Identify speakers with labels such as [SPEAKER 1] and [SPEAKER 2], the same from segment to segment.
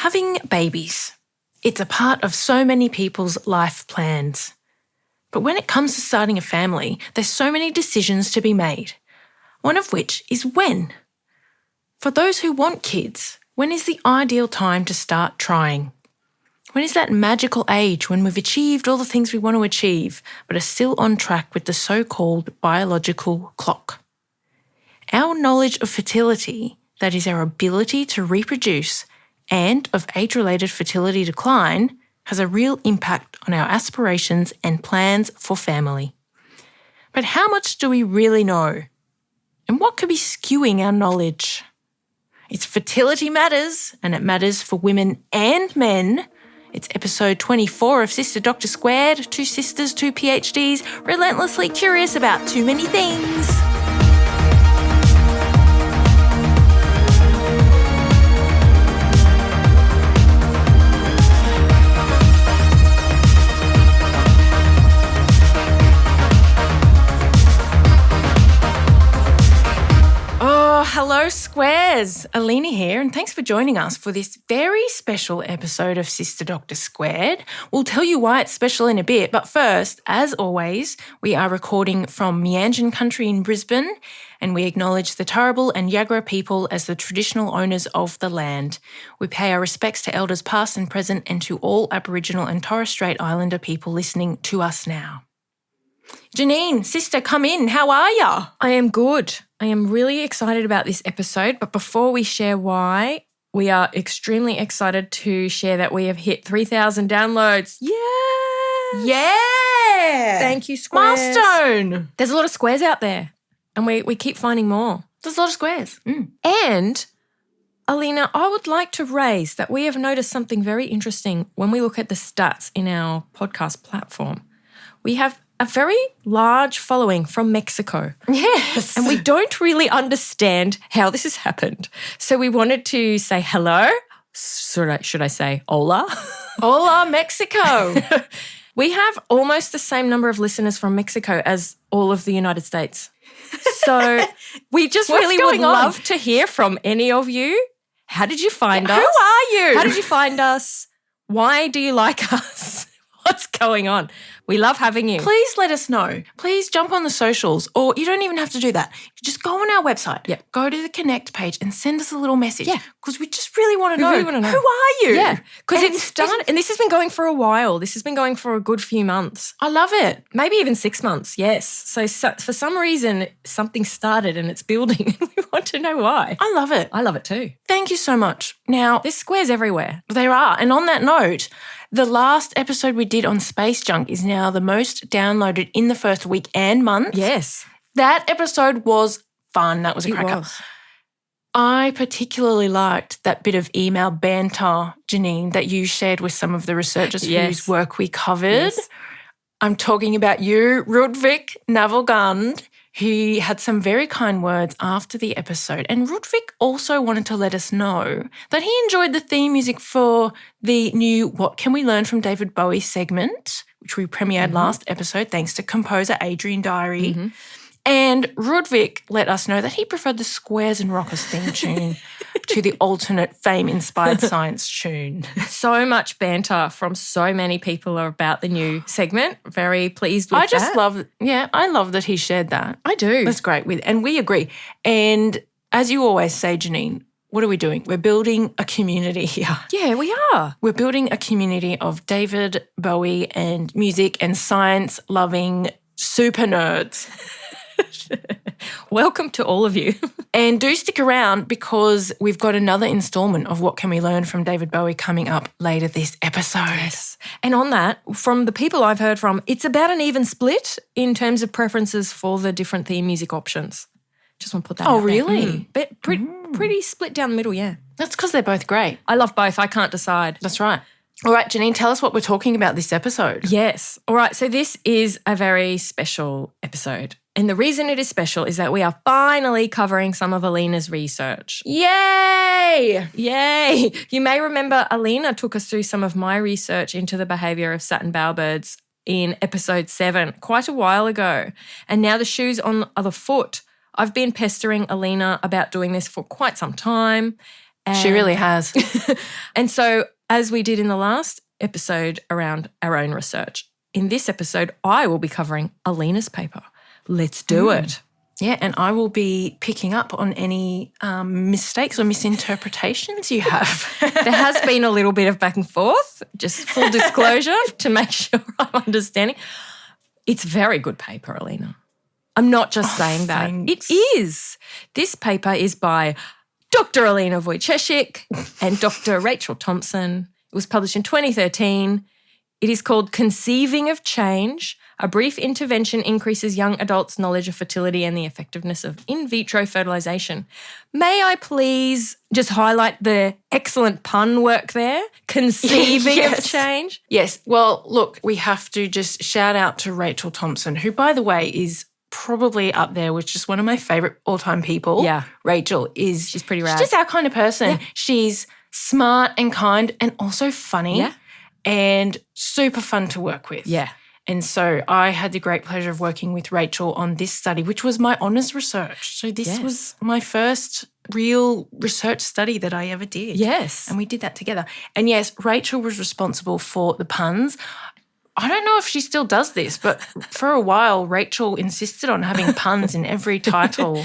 [SPEAKER 1] Having babies. It's a part of so many people's life plans. But when it comes to starting a family, there's so many decisions to be made. One of which is when. For those who want kids, when is the ideal time to start trying? When is that magical age when we've achieved all the things we want to achieve, but are still on track with the so-called biological clock? Our knowledge of fertility, that is our ability to reproduce, and of age-related fertility decline, has a real impact on our aspirations and plans for family. But how much do we really know? And what could be skewing our knowledge? It's Fertility Matters, and it matters for women and men. It's episode 24 of Sister Doctor Squared, two sisters, two PhDs, relentlessly curious about too many things. Hello Squares, Aleena here, and thanks for joining us for this very special episode of Sister Doctor Squared. We'll tell you why it's special in a bit, but first, as always, we are recording from Meanjin country in Brisbane, and we acknowledge the Turrbal and Yagra people as the traditional owners of the land. We pay our respects to elders past and present and to all Aboriginal and Torres Strait Islander people listening to us now. Janine, sister, come in. How are ya?
[SPEAKER 2] I am good. I am really excited about this episode, but before we share why, we are extremely excited to share that we have hit 3,000 downloads. Yes!
[SPEAKER 1] Yeah!
[SPEAKER 2] Thank you, Squares.
[SPEAKER 1] Milestone!
[SPEAKER 2] There's a lot of squares out there, and we keep finding more.
[SPEAKER 1] There's a lot of squares.
[SPEAKER 2] And, Aleena, I would like to raise that we have noticed something very interesting when we look at the stats in our podcast platform. We have a very large following from Mexico.
[SPEAKER 1] Yes.
[SPEAKER 2] And we don't really understand how this has happened. So we wanted to say hello. Should I say hola?
[SPEAKER 1] Hola, Mexico.
[SPEAKER 2] We have almost the same number of listeners from Mexico as all of the United States. So we just really would love to hear from any of you. How did you find us?
[SPEAKER 1] Who are you?
[SPEAKER 2] How did you find us? Why do you like us? What's going on? We love having you.
[SPEAKER 1] Please let us know. Please jump on the socials, or you don't even have to do that. Just go on our website.
[SPEAKER 2] Yeah.
[SPEAKER 1] Go to the Connect page and send us a little message.
[SPEAKER 2] Yeah.
[SPEAKER 1] Because we just really want to know.
[SPEAKER 2] Really want to know.
[SPEAKER 1] Who are you?
[SPEAKER 2] Yeah. Because it's started, and this has been going for a while. This has been going for a good few months.
[SPEAKER 1] I love it.
[SPEAKER 2] Maybe even 6 months, yes. So for some reason, something started and it's building. We want to know why.
[SPEAKER 1] I love it.
[SPEAKER 2] I love it too.
[SPEAKER 1] Thank you so much. Now,
[SPEAKER 2] There's squares everywhere.
[SPEAKER 1] there are. And on that note, the last episode we did on space junk is now the most downloaded in the first week and month.
[SPEAKER 2] Yes.
[SPEAKER 1] That episode was fun. That was a
[SPEAKER 2] It
[SPEAKER 1] cracker.
[SPEAKER 2] was.
[SPEAKER 1] I particularly liked that bit of email banter, Janine, that you shared with some of the researchers whose work we covered.
[SPEAKER 2] Yes.
[SPEAKER 1] I'm talking about you, Rudvik Navalgund, who had some very kind words after the episode. And Rudvik also wanted to let us know that he enjoyed the theme music for the new What Can We Learn from David Bowie segment, which we premiered last episode thanks to composer Adrian Diary. And Rudvik let us know that he preferred the Squares and Rockers theme tune to the alternate fame-inspired science tune.
[SPEAKER 2] So much banter from so many people about the new segment. Very pleased with that.
[SPEAKER 1] I love that he shared that.
[SPEAKER 2] I do.
[SPEAKER 1] That's great. And we agree. And as you always say, Janine, what are we doing? We're building a community here.
[SPEAKER 2] Yeah, we are.
[SPEAKER 1] We're building a community of David Bowie and music and science-loving super nerds.
[SPEAKER 2] Welcome to all of you.
[SPEAKER 1] And do stick around because we've got another instalment of What Can We Learn from David Bowie coming up later this episode.
[SPEAKER 2] Yes. And on that, from the people I've heard from, it's about an even split in terms of preferences for the different theme music options. Just want to put that out there.
[SPEAKER 1] Really?
[SPEAKER 2] But pretty split down the middle, yeah.
[SPEAKER 1] That's because they're both great.
[SPEAKER 2] I love both. I can't decide.
[SPEAKER 1] That's right. All right, Janine, tell us what we're talking about this episode.
[SPEAKER 2] Yes. All right. So this is a very special episode. And the reason it is special is that we are finally covering some of Aleena's research.
[SPEAKER 1] Yay!
[SPEAKER 2] Yay! You may remember Aleena took us through some of my research into the behaviour of satin bowerbirds in episode 7 quite a while ago. And now the shoe's on the other foot. I've been pestering Aleena about doing this for quite some time.
[SPEAKER 1] She really has.
[SPEAKER 2] And so, as we did in the last episode around our own research, in this episode, I will be covering Aleena's paper. Let's do it.
[SPEAKER 1] Yeah, and I will be picking up on any mistakes or misinterpretations you have.
[SPEAKER 2] There has been a little bit of back and forth, just full disclosure to make sure I'm understanding. It's very good paper, Aleena. I'm not just saying that.
[SPEAKER 1] Thanks.
[SPEAKER 2] It is. This paper is by Dr Aleena Wojcieszek and Dr Rachel Thompson. It was published in 2013. It is called Conceiving of Change. A brief intervention increases young adults' knowledge of fertility and the effectiveness of in vitro fertilization. May I please just highlight the excellent pun work there? Conceiving of change.
[SPEAKER 1] Yes. Well, look, we have to just shout out to Rachel Thompson, who, by the way, is probably up there with just one of my favourite all-time people.
[SPEAKER 2] Yeah.
[SPEAKER 1] Rachel is...
[SPEAKER 2] She's pretty rad.
[SPEAKER 1] She's just our kind of person.
[SPEAKER 2] Yeah.
[SPEAKER 1] She's smart and kind and also funny.
[SPEAKER 2] Yeah.
[SPEAKER 1] And super fun to work with.
[SPEAKER 2] Yeah.
[SPEAKER 1] And so I had the great pleasure of working with Rachel on this study, which was my honours research. So this was my first real research study that I ever did.
[SPEAKER 2] Yes.
[SPEAKER 1] And we did that together. And yes, Rachel was responsible for the puns. I don't know if she still does this, but for a while Rachel insisted on having puns in every title,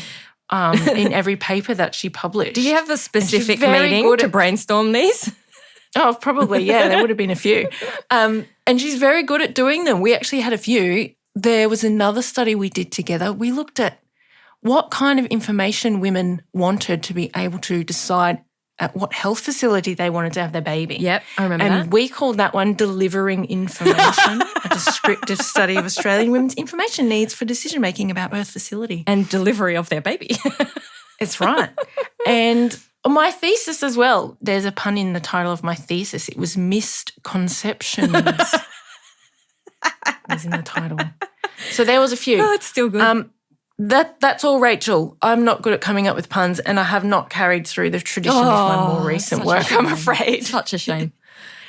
[SPEAKER 1] in every paper that she published.
[SPEAKER 2] Do you have a specific meeting to brainstorm these?
[SPEAKER 1] Oh, probably, yeah. There would have been a few. And she's very good at doing them. We actually had a few. There was another study we did together. We looked at what kind of information women wanted to be able to decide at what health facility they wanted to have their baby.
[SPEAKER 2] Yep, I remember that.
[SPEAKER 1] And we called that one Delivering Information, a descriptive study of Australian women's information needs for decision-making about birth facility.
[SPEAKER 2] And delivery of their baby.
[SPEAKER 1] It's right. And my thesis as well, there's a pun in the title of my thesis. It was Missed Conceptions. was in the title. So there was a few.
[SPEAKER 2] Oh, it's still good.
[SPEAKER 1] That's all Rachel. I'm not good at coming up with puns and I have not carried through the tradition of my more recent work, I'm afraid.
[SPEAKER 2] Such a shame.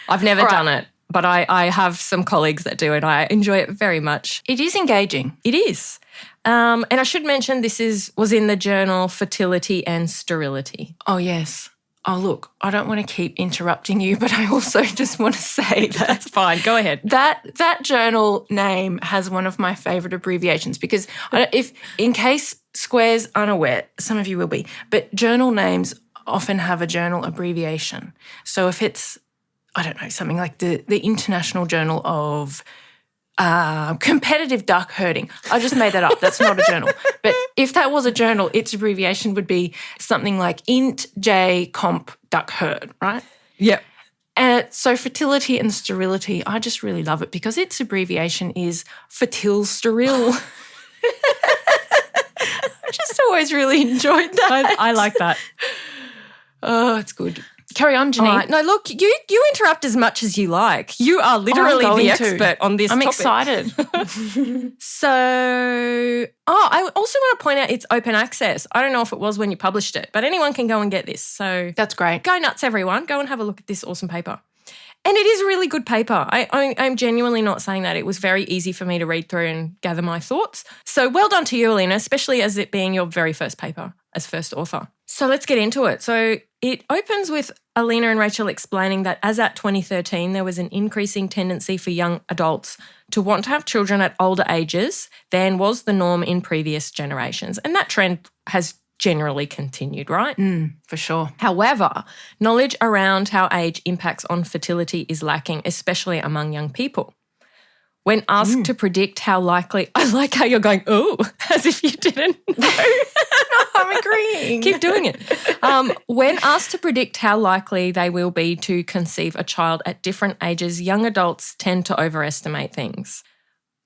[SPEAKER 2] I've never done it, but I have some colleagues that do it. I enjoy it very much.
[SPEAKER 1] It is engaging.
[SPEAKER 2] It is. And I should mention this was in the journal Fertility and Sterility.
[SPEAKER 1] Oh, yes. Oh, look, I don't want to keep interrupting you, but I also just want to say that
[SPEAKER 2] That's fine. Go ahead.
[SPEAKER 1] That journal name has one of my favourite abbreviations because if in case Square's unaware, some of you will be, but journal names often have a journal abbreviation. So if it's, I don't know, something like the International Journal of Competitive Duck Herding. I just made that up. That's not a journal. But if that was a journal, its abbreviation would be something like Int J Comp Duck Herd, right?
[SPEAKER 2] Yep.
[SPEAKER 1] And so Fertility and Sterility, I just really love it because its abbreviation is Fertil Sterile. I just always really enjoyed that.
[SPEAKER 2] I like that.
[SPEAKER 1] Oh, it's good. Carry on, Janine.
[SPEAKER 2] All right. No, look, you interrupt as much as you like. You are literally the expert on this
[SPEAKER 1] I'm
[SPEAKER 2] topic.
[SPEAKER 1] excited.
[SPEAKER 2] So, I also want to point out it's open access. I don't know if it was when you published it, but anyone can go and get this. So
[SPEAKER 1] That's great.
[SPEAKER 2] go nuts, everyone. Go and have a look at this awesome paper. And it is a really good paper. I'm genuinely not saying that. It was very easy for me to read through and gather my thoughts. So well done to you, Aleena, especially as it being your very first paper as first author. So let's get into it. So it opens with Aleena and Rachel explaining that as at 2013, there was an increasing tendency for young adults to want to have children at older ages than was the norm in previous generations. And that trend has generally continued, right?
[SPEAKER 1] For sure.
[SPEAKER 2] However, knowledge around how age impacts on fertility is lacking, especially among young people. When asked to predict how likely, I like how you're going, oh, as if you didn't know.
[SPEAKER 1] No, I'm agreeing.
[SPEAKER 2] Keep doing it. When asked to predict how likely they will be to conceive a child at different ages, young adults tend to overestimate things.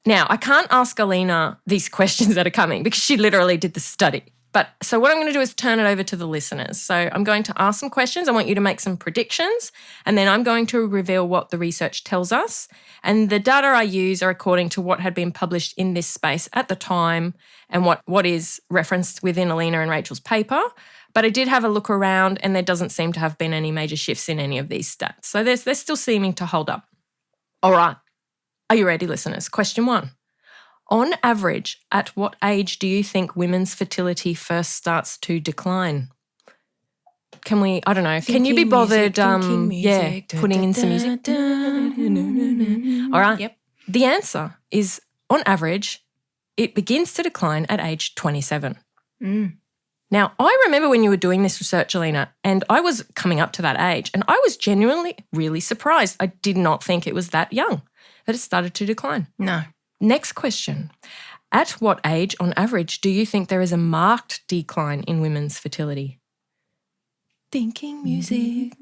[SPEAKER 2] Now, I can't ask Aleena these questions that are coming because she literally did the study. But so what I'm going to do is turn it over to the listeners. So I'm going to ask some questions. I want you to make some predictions, and then I'm going to reveal what the research tells us. And the data I use are according to what had been published in this space at the time and what is referenced within Aleena and Rachel's paper. But I did have a look around, and there doesn't seem to have been any major shifts in any of these stats. So they're still seeming to hold up. All right. Are you ready, listeners? Question 1. On average, at what age do you think women's fertility first starts to decline? Can we, I don't know, can you be bothered, putting in some music? All right.
[SPEAKER 1] Yep.
[SPEAKER 2] The answer is, on average, it begins to decline at age 27. Now, I remember when you were doing this research, Aleena, and I was coming up to that age, and I was genuinely really surprised. I did not think it was that young that it started to decline.
[SPEAKER 1] No.
[SPEAKER 2] Next question. At what age, on average, do you think there is a marked decline in women's fertility? Thinking music.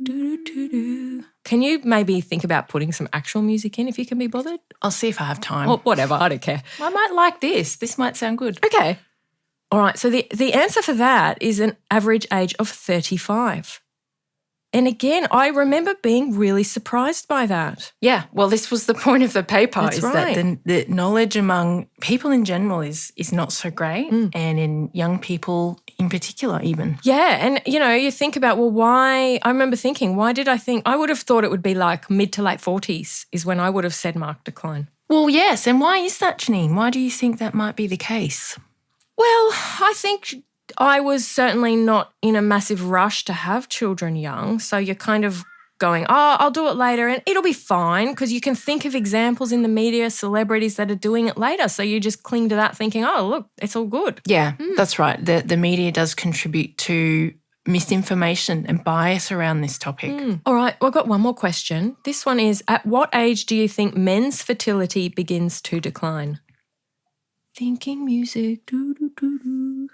[SPEAKER 2] Can you maybe think about putting some actual music in if you can be bothered?
[SPEAKER 1] I'll see if I have time.
[SPEAKER 2] Or whatever, I don't care.
[SPEAKER 1] I might like this. This might sound good.
[SPEAKER 2] Okay. All right, so the answer for that is an average age of 35. And again, I remember being really surprised by that.
[SPEAKER 1] Yeah, well, this was the point of the paper.
[SPEAKER 2] That's right.
[SPEAKER 1] That the knowledge among people in general is not so great, and in young people in particular even.
[SPEAKER 2] Yeah, and, you think about, well, why – I remember thinking, why did I think – I would have thought it would be like mid to late 40s is when I would have said marked decline.
[SPEAKER 1] Well, yes, and why is that, Janine? Why do you think that might be the case?
[SPEAKER 2] Well, I think I was certainly not in a massive rush to have children young, so you're kind of going, I'll do it later and it'll be fine, because you can think of examples in the media, celebrities that are doing it later, so you just cling to that thinking, oh, look, it's all good.
[SPEAKER 1] Yeah, that's right. The media does contribute to misinformation and bias around this topic.
[SPEAKER 2] All right, well, I've got one more question. This one is, at what age do you think men's fertility begins to decline? Thinking music.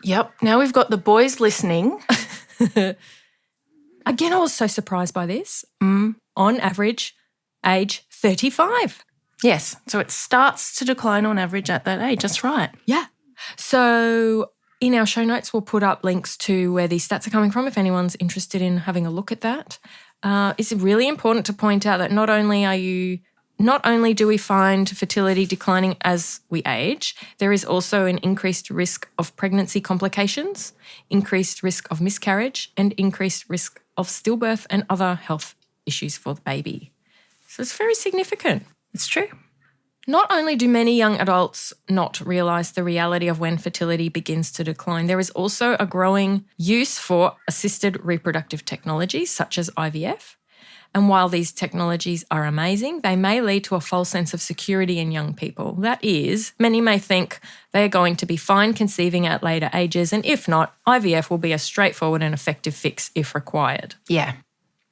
[SPEAKER 1] Yep. Now we've got the boys listening.
[SPEAKER 2] Again, I was so surprised by this. On average, age 35.
[SPEAKER 1] Yes. So it starts to decline on average at that age. That's right.
[SPEAKER 2] Yeah. So in our show notes, we'll put up links to where these stats are coming from if anyone's interested in having a look at that. It's really important to point out that not only do we find fertility declining as we age, there is also an increased risk of pregnancy complications, increased risk of miscarriage, and increased risk of stillbirth and other health issues for the baby. So it's very significant.
[SPEAKER 1] It's true.
[SPEAKER 2] Not only do many young adults not realise the reality of when fertility begins to decline, there is also a growing use for assisted reproductive technologies such as IVF. And while these technologies are amazing, they may lead to a false sense of security in young people. That is, many may think they're going to be fine conceiving at later ages, and if not, IVF will be a straightforward and effective fix if required.
[SPEAKER 1] Yeah.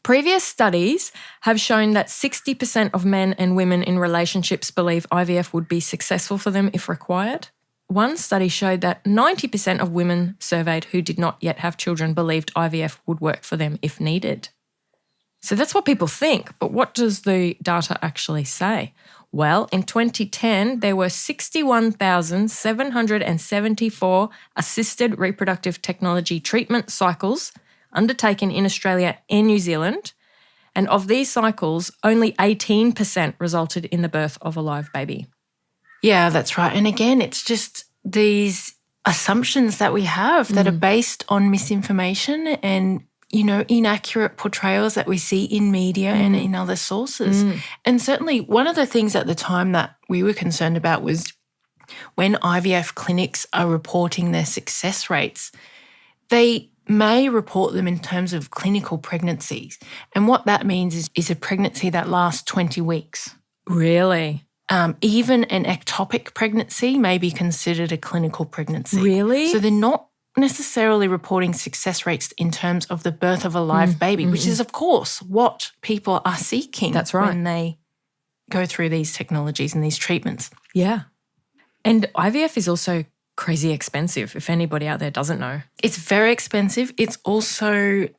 [SPEAKER 2] Previous studies have shown that 60% of men and women in relationships believe IVF would be successful for them if required. One study showed that 90% of women surveyed who did not yet have children believed IVF would work for them if needed. So that's what people think, but what does the data actually say? Well, in 2010, there were 61,774 assisted reproductive technology treatment cycles undertaken in Australia and New Zealand, and of these cycles, only 18% resulted in the birth of a live baby.
[SPEAKER 1] Yeah, that's right. And again, it's just these assumptions that we have that are based on misinformation and inaccurate portrayals that we see in media and in other sources. And certainly one of the things at the time that we were concerned about was when IVF clinics are reporting their success rates, they may report them in terms of clinical pregnancies. And what that means is a pregnancy that lasts 20 weeks.
[SPEAKER 2] Really?
[SPEAKER 1] Even an ectopic pregnancy may be considered a clinical pregnancy.
[SPEAKER 2] Really?
[SPEAKER 1] So they're not necessarily reporting success rates in terms of the birth of a live baby, which is, of course, what people are seeking.
[SPEAKER 2] That's right.
[SPEAKER 1] When they go through these technologies and these treatments.
[SPEAKER 2] Yeah. And IVF is also crazy expensive, if anybody out there doesn't know.
[SPEAKER 1] It's very expensive. It's also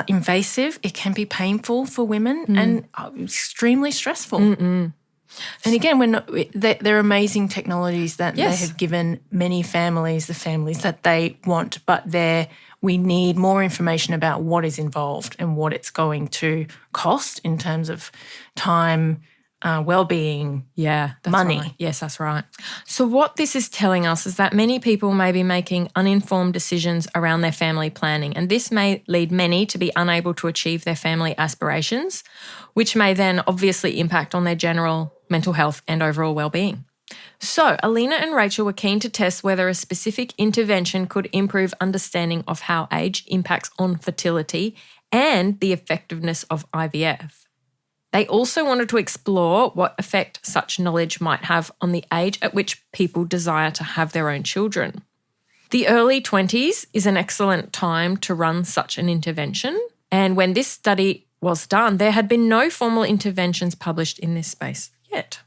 [SPEAKER 1] invasive. It can be painful for women and extremely stressful. And again, they're amazing technologies that they have given many families the families that they want, but we need more information about what is involved and what it's going to cost in terms of time, well-being, money.
[SPEAKER 2] Right. Yes, that's right. So what this is telling us is that many people may be making uninformed decisions around their family planning, and this may lead many to be unable to achieve their family aspirations, which may then obviously impact on their general mental health and overall well-being. So Aleena and Rachel were keen to test whether a specific intervention could improve understanding of how age impacts on fertility and the effectiveness of IVF. They also wanted to explore what effect such knowledge might have on the age at which people desire to have their own children. The early 20s is an excellent time to run such an intervention, and when this study was done, there had been no formal interventions published in this space yet.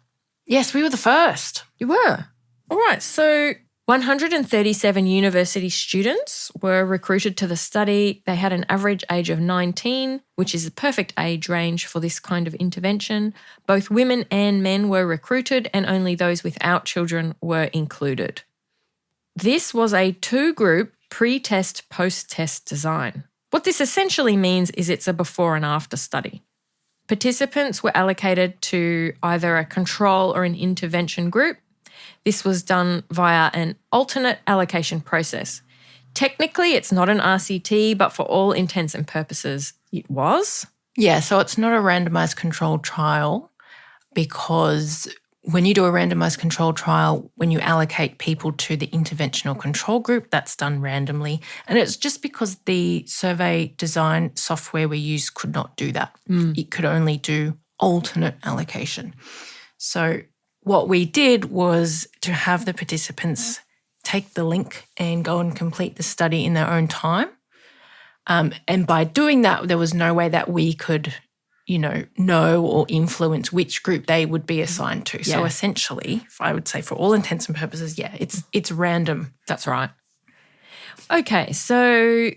[SPEAKER 1] Yes, we were the first.
[SPEAKER 2] You were. All right, so 137 university students were recruited to the study. They had an average age of 19, which is the perfect age range for this kind of intervention. Both women and men were recruited, and only those without children were included. This was a two-group pre-test, post-test design. What this essentially means is it's a before and after study. Participants were allocated to either a control or an intervention group. This was done via an alternate allocation process. Technically, it's not an RCT, but for all intents and purposes, it was.
[SPEAKER 1] Yeah, so it's not a randomised controlled trial because when you do a randomised controlled trial, when you allocate people to the interventional control group, that's done randomly. And it's just because the survey design software we used could not do that. It could only do alternate allocation. So what we did was to have the participants take the link and go and complete the study in their own time. And by doing that, there was no way that we could, know or influence which group they would be assigned to.
[SPEAKER 2] Yeah.
[SPEAKER 1] So essentially, I would say for all intents and purposes, it's random.
[SPEAKER 2] That's right. Okay, so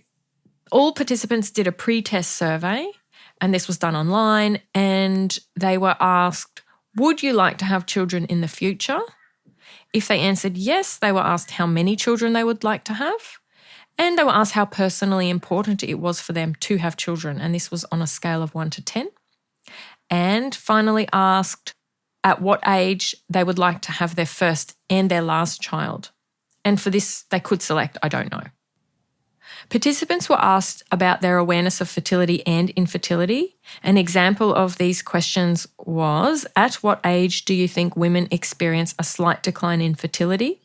[SPEAKER 2] all participants did a pre-test survey, and this was done online, and they were asked, would you like to have children in the future? If they answered yes, they were asked how many children they would like to have, and they were asked how personally important it was for them to have children, and this was on a scale of 1 to 10. And finally asked at what age they would like to have their first and their last child. And for this, they could select, I don't know. Participants were asked about their awareness of fertility and infertility. An example of these questions was, at what age do you think women experience a slight decline in fertility?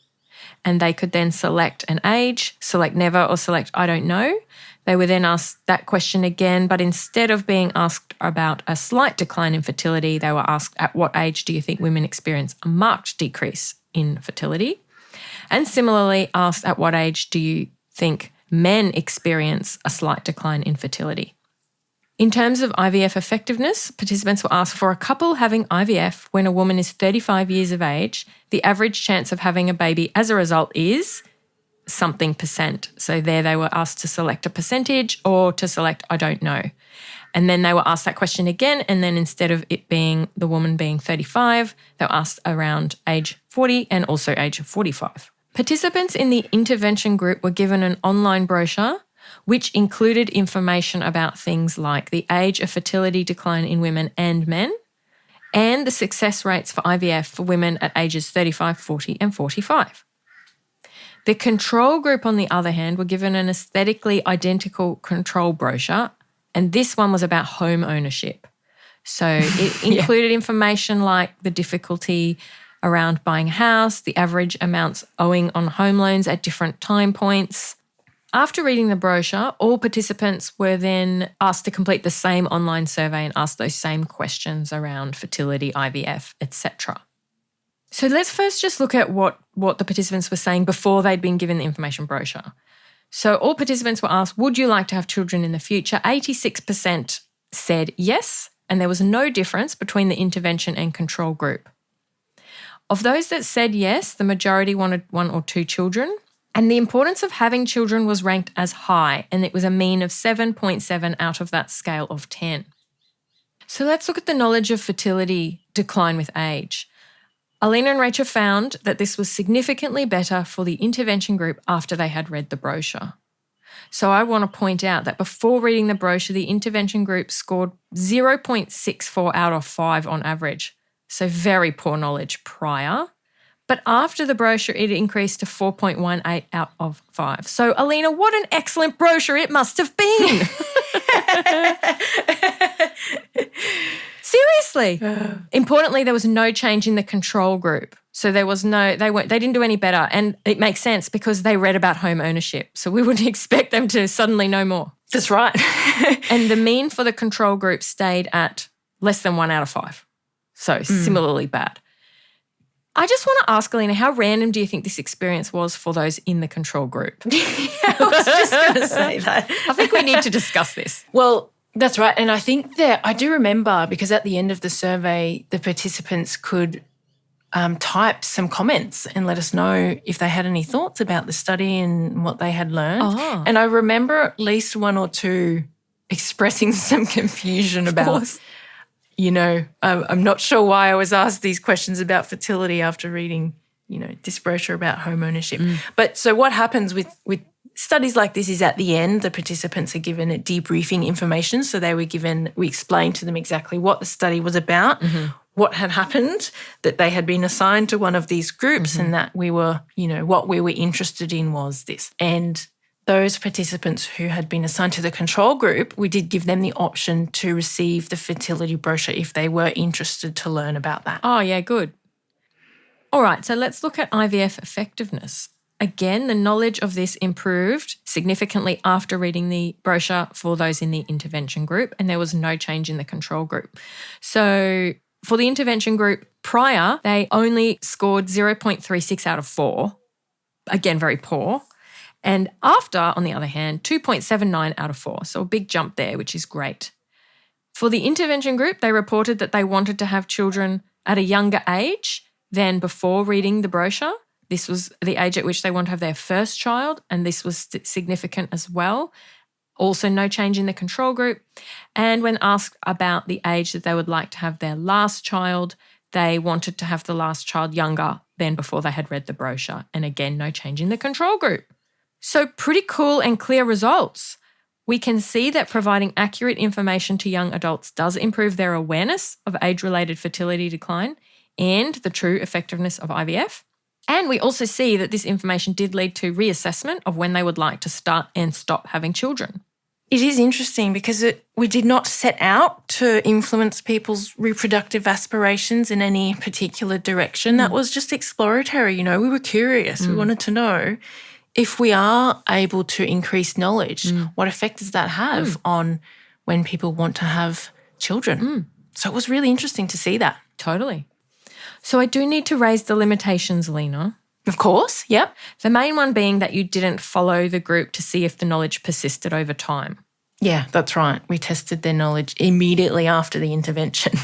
[SPEAKER 2] And they could then select an age, select never, or select I don't know. They were then asked that question again, but instead of being asked about a slight decline in fertility, they were asked at what age do you think women experience a marked decrease in fertility? And similarly asked at what age do you think men experience a slight decline in fertility? In terms of IVF effectiveness, participants were asked for a couple having IVF when a woman is 35 years of age, the average chance of having a baby as a result is something percent. So there they were asked to select a percentage or to select I don't know. And then they were asked that question again, and then instead of it being the woman being 35, they were asked around age 40 and also age 45. Participants in the intervention group were given an online brochure which included information about things like the age of fertility decline in women and men and the success rates for IVF for women at ages 35, 40 and 45. The control group, on the other hand, were given an aesthetically identical control brochure, and this one was about home ownership. So it included information like the difficulty around buying a house, the average amounts owing on home loans at different time points. After reading the brochure, all participants were then asked to complete the same online survey and ask those same questions around fertility, IVF, etc. So let's first just look at what the participants were saying before they'd been given the information brochure. So all participants were asked, would you like to have children in the future? 86% said yes, and there was no difference between the intervention and control group. Of those that said yes, the majority wanted 1 or 2 children, and the importance of having children was ranked as high, and it was a mean of 7.7 out of that scale of 10. So let's look at the knowledge of fertility decline with age. Aleena and Rachel found that this was significantly better for the intervention group after they had read the brochure. So I want to point out that before reading the brochure, the intervention group scored 0.64 out of 5 on average. So very poor knowledge prior. But after the brochure, it increased to 4.18 out of 5. So, Aleena, what an excellent brochure it must have been. Seriously. Importantly, there was no change in the control group. So there was they didn't do any better. And it makes sense because they read about home ownership. So we wouldn't expect them to suddenly know more.
[SPEAKER 1] That's right.
[SPEAKER 2] And the mean for the control group stayed at less than 1 out of 5. So similarly bad. I just want to ask, Aleena, how random do you think this experience was for those in the control group?
[SPEAKER 1] I was just going to say that.
[SPEAKER 2] I think we need to discuss this.
[SPEAKER 1] Well, that's right. And I think that I do remember, because at the end of the survey, the participants could type some comments and let us know if they had any thoughts about the study and what they had learned.
[SPEAKER 2] Oh.
[SPEAKER 1] And I remember at least one or two expressing some confusion about, I'm not sure why I was asked these questions about fertility after reading, this brochure about home ownership. But so what happens with studies like this is at the end, the participants are given a debriefing information. So we explained to them exactly what the study was about, what had happened, that they had been assigned to one of these groups, and that we were, what we were interested in was this. And those participants who had been assigned to the control group, we did give them the option to receive the fertility brochure if they were interested to learn about that.
[SPEAKER 2] Oh, yeah, good. All right, so let's look at IVF effectiveness. Again, the knowledge of this improved significantly after reading the brochure for those in the intervention group, and there was no change in the control group. So for the intervention group prior, they only scored 0.36 out of 4. Again, very poor. And after, on the other hand, 2.79 out of 4. So a big jump there, which is great. For the intervention group, they reported that they wanted to have children at a younger age than before reading the brochure. This was the age at which they want to have their first child, and this was significant as well. Also, no change in the control group. And when asked about the age that they would like to have their last child, they wanted to have the last child younger than before they had read the brochure. And again, no change in the control group. So pretty cool and clear results. We can see that providing accurate information to young adults does improve their awareness of age-related fertility decline and the true effectiveness of IVF. And we also see that this information did lead to reassessment of when they would like to start and stop having children.
[SPEAKER 1] It is interesting because we did not set out to influence people's reproductive aspirations in any particular direction. That was just exploratory, we were curious. We wanted to know if we are able to increase knowledge, what effect does that have on when people want to have children? So it was really interesting to see that.
[SPEAKER 2] Totally. So I do need to raise the limitations, Aleena.
[SPEAKER 1] Of course, yep.
[SPEAKER 2] The main one being that you didn't follow the group to see if the knowledge persisted over time.
[SPEAKER 1] Yeah, that's right. We tested their knowledge immediately after the intervention.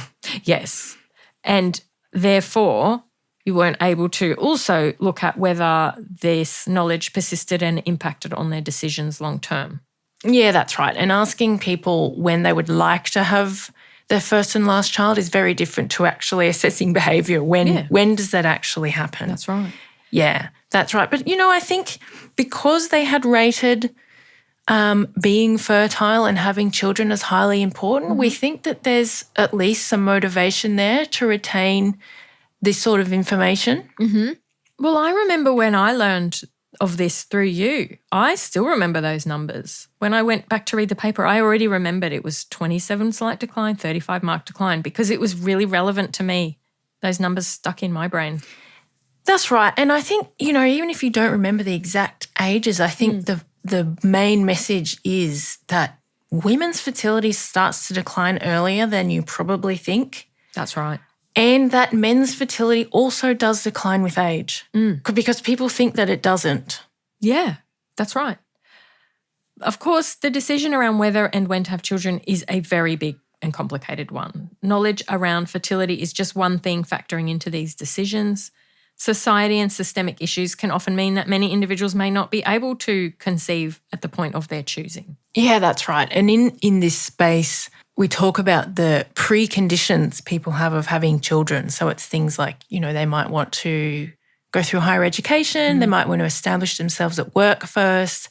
[SPEAKER 2] Yes. And therefore, you weren't able to also look at whether this knowledge persisted and impacted on their decisions long term.
[SPEAKER 1] Yeah, that's right. And asking people when they would like to have their first and last child is very different to actually assessing behaviour. When does that actually happen?
[SPEAKER 2] That's right.
[SPEAKER 1] Yeah, that's right. But, I think because they had rated being fertile and having children as highly important, we think that there's at least some motivation there to retain this sort of information.
[SPEAKER 2] Well, I remember when I learned of this through you, I still remember those numbers. When I went back to read the paper, I already remembered it was 27 slight decline, 35 marked decline, because it was really relevant to me. Those numbers stuck in my brain.
[SPEAKER 1] That's right. And I think, even if you don't remember the exact ages, I think the main message is that women's fertility starts to decline earlier than you probably think.
[SPEAKER 2] That's right.
[SPEAKER 1] And that men's fertility also does decline with age because people think that it doesn't.
[SPEAKER 2] Yeah, that's right. Of course, the decision around whether and when to have children is a very big and complicated one. Knowledge around fertility is just one thing factoring into these decisions. Society and systemic issues can often mean that many individuals may not be able to conceive at the point of their choosing.
[SPEAKER 1] Yeah, that's right. And in this space, we talk about the preconditions people have of having children. So it's things like, they might want to go through higher education, they might want to establish themselves at work first,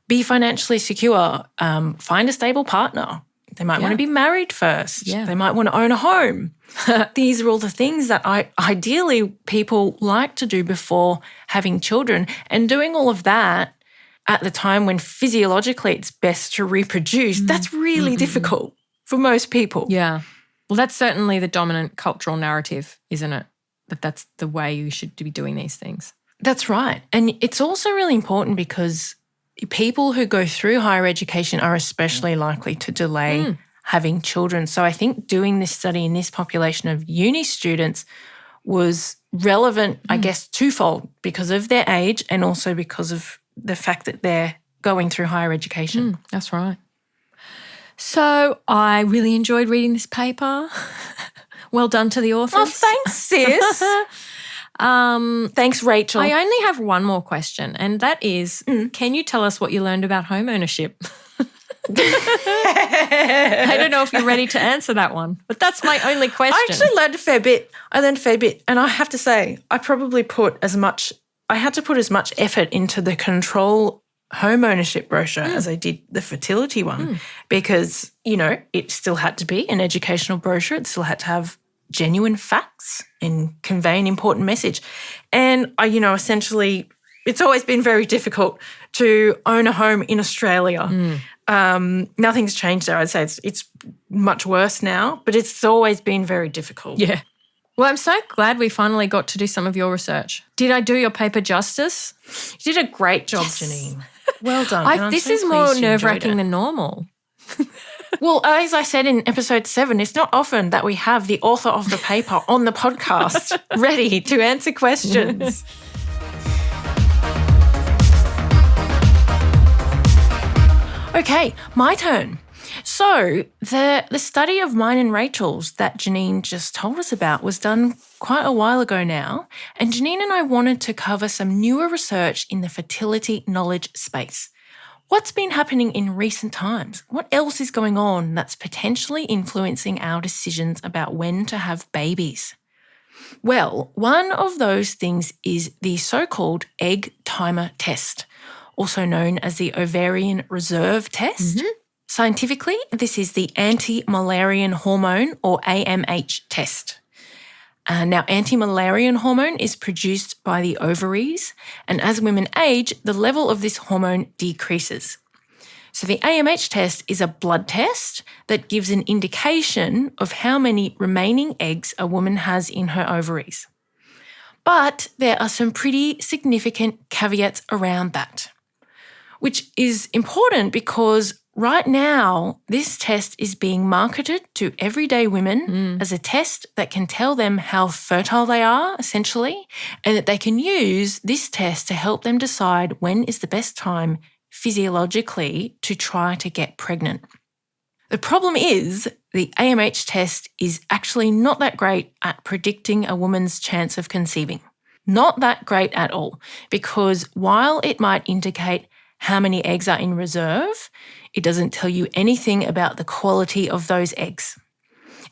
[SPEAKER 1] be financially secure, find a stable partner. They might want to be married first.
[SPEAKER 2] Yeah.
[SPEAKER 1] They might want to own a home. These are all the things that ideally people like to do before having children. And doing all of that at the time when physiologically it's best to reproduce, that's really difficult for most people.
[SPEAKER 2] Yeah. Well, that's certainly the dominant cultural narrative, isn't it? That that's the way you should be doing these things.
[SPEAKER 1] That's right. And it's also really important because people who go through higher education are especially likely to delay having children. So I think doing this study in this population of uni students was relevant, I guess, twofold, because of their age and also because of the fact that they're going through higher education.
[SPEAKER 2] That's right. So I really enjoyed reading this paper. Well done to the authors.
[SPEAKER 1] Oh, thanks, sis. Thanks, Rachel.
[SPEAKER 2] I only have one more question, and that is, can you tell us what you learned about home ownership? I don't know if you're ready to answer that one, but that's my only question.
[SPEAKER 1] I actually learned a fair bit. And I have to say, I had to put as much effort into the control home ownership brochure as I did the fertility one because, it still had to be an educational brochure. It still had to have genuine facts and convey an important message. And I, essentially, it's always been very difficult to own a home in Australia. Nothing's changed there. I'd say it's much worse now, but it's always been very difficult.
[SPEAKER 2] Yeah. Well, I'm so glad we finally got to do some of your research. Did I do your paper justice?
[SPEAKER 1] You did a great job, Janine. Well done.
[SPEAKER 2] This is more nerve-wracking than normal.
[SPEAKER 1] Well, as I said in episode 7, it's not often that we have the author of the paper on the podcast ready to answer questions. Okay, my turn. So the study of mine and Rachel's that Janine just told us about was done quite a while ago now, and Janine and I wanted to cover some newer research in the fertility knowledge space. What's been happening in recent times? What else is going on that's potentially influencing our decisions about when to have babies? Well, one of those things is the so-called egg timer test, also known as the ovarian reserve test. Scientifically, this is the anti-Müllerian hormone or AMH test. Now, anti-Müllerian hormone is produced by the ovaries, and as women age, the level of this hormone decreases. So the AMH test is a blood test that gives an indication of how many remaining eggs a woman has in her ovaries. But there are some pretty significant caveats around that, which is important because right now, this test is being marketed to everyday women as a test that can tell them how fertile they are, essentially, and that they can use this test to help them decide when is the best time physiologically to try to get pregnant. The problem is the AMH test is actually not that great at predicting a woman's chance of conceiving. Not that great at all, because while it might indicate how many eggs are in reserve, it doesn't tell you anything about the quality of those eggs.